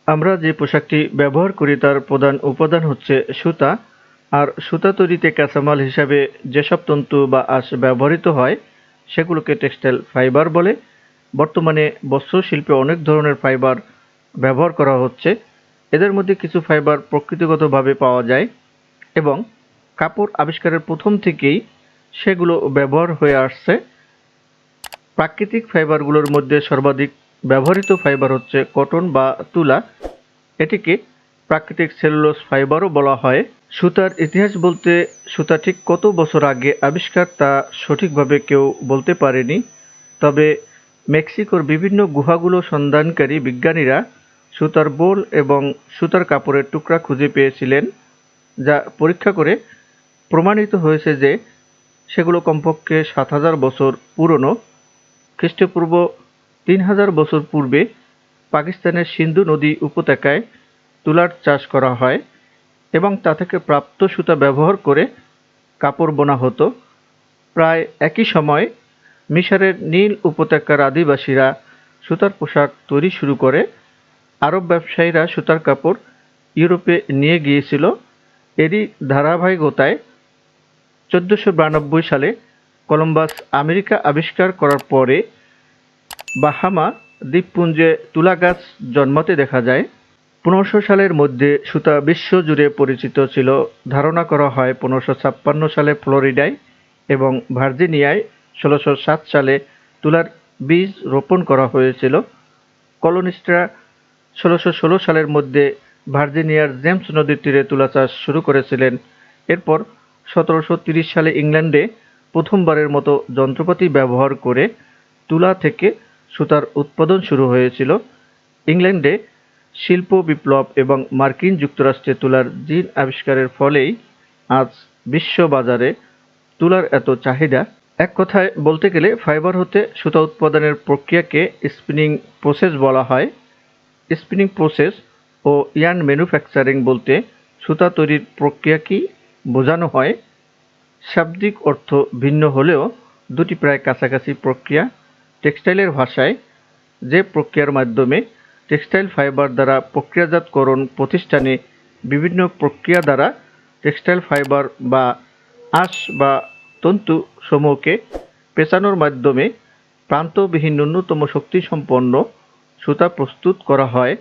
আমরা যে পোশাকটি ব্যবহার করি তার প্রধান উপাদান হচ্ছে সুতা, আর সুতা তৈরিতে কাঁচামাল হিসাবে যেসব তন্তু বা আঁশ ব্যবহৃত হয় সেগুলোকে টেক্সটাইল ফাইবার বলে। বর্তমানে বস্ত্রশিল্পে অনেক ধরনের ফাইবার ব্যবহার করা হচ্ছে। এদের মধ্যে কিছু ফাইবার প্রকৃতিগতভাবে পাওয়া যায় এবং কাপড় আবিষ্কারের প্রথম থেকেই সেগুলো ব্যবহার হয়ে আসছে। প্রাকৃতিক ফাইবারগুলোর মধ্যে সর্বাধিক ব্যবহৃত ফাইবার হচ্ছে কটন বা তুলা। এটিকে প্রাকৃতিক সেলুলোজ ফাইবারও বলা হয়। সুতার ইতিহাস বলতে সুতা ঠিক কত বছর আগে আবিষ্কার তা সঠিকভাবে কেউ বলতে পারেনি। তবে মেক্সিকোর বিভিন্ন গুহাগুলো সন্ধানকারী বিজ্ঞানীরা সুতার বোল এবং সুতার কাপড়ের টুকরা খুঁজে পেয়েছিলেন, যা পরীক্ষা করে প্রমাণিত হয়েছে যে সেগুলো কমপক্ষে ৭,০০০ বছর পুরনো। খ্রিস্টপূর্ব ৩,০০০ বছর পূর্বে পাকিস্তানের সিন্ধু নদী উপত্যকায় তুলার চাষ করা হয় এবং তা থেকে প্রাপ্ত সুতা ব্যবহার করে কাপড় বোনা হতো। প্রায় একই সময় মিশরের নীল উপত্যকার আদিবাসীরা সুতার পোশাক তৈরি শুরু করে। আরব ব্যবসায়ীরা সুতার কাপড় ইউরোপে নিয়ে গিয়েছিল। এরই ধারাবাহিকতায় ১৪৯২ সালে কলম্বাস আমেরিকা আবিষ্কার করার পরে বাহামা দ্বীপপুঞ্জে তুলা গাছ জন্মাতে দেখা যায়। ১৫০০ সালের মধ্যে সুতা বিশ্বজুড়ে পরিচিত ছিল। ধারণা করা হয় ১৫৫৬ সালে ফ্লোরিডায় এবং ভার্জিনিয়ায় ১৬০৭ সালে তুলার বীজ রোপণ করা হয়েছিল। কলোনিস্টরা ১৬১৬ সালের মধ্যে ভার্জিনিয়ার জেমস নদীর তীরে তুলা চাষ শুরু করেছিলেন। এরপর ১৭৩০ সালে ইংল্যান্ডে প্রথমবারের মতো যন্ত্রপাতি ব্যবহার করে তুলা থেকে সুতার উৎপাদন শুরু হয়েছিল। ইংল্যান্ডে শিল্প বিপ্লব এবং মার্কিন যুক্তরাষ্ট্রে তুলার জিন আবিষ্কারের ফলেই আজ বিশ্ব বাজারে তুলার এত চাহিদা। এক কথায় বলতে গেলে ফাইবার হতে সুতা উৎপাদনের প্রক্রিয়াকে স্পিনিং প্রসেস বলা হয়। স্পিনিং প্রসেস ও ইয়ার্ন ম্যানুফ্যাকচারিং বলতে সুতা তৈরির প্রক্রিয়াকেই বোঝানো হয়। শাব্দিক অর্থ ভিন্ন হলেও দুটি প্রায় কাছাকাছি প্রক্রিয়া। টেক্সটাইলের ভাষায় যে প্রক্রিয়ার মাধ্যমে টেক্সটাইল ফাইবার দ্বারা প্রক্রিয়াজাতকরণ প্রতিষ্ঠানে বিভিন্ন প্রক্রিয়া দ্বারা টেক্সটাইল ফাইবার বা আঁশ বা তন্তু সমূহকে পেঁচানোর মাধ্যমে প্রান্তবিহীন ন্যূনতম শক্তিসম্পন্ন সুতা প্রস্তুত করা হয়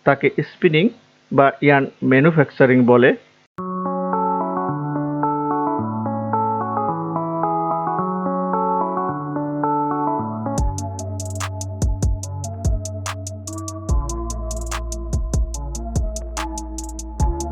তাকে স্পিনিং বা ইয়ার্ন ম্যানুফ্যাকচারিং বলে।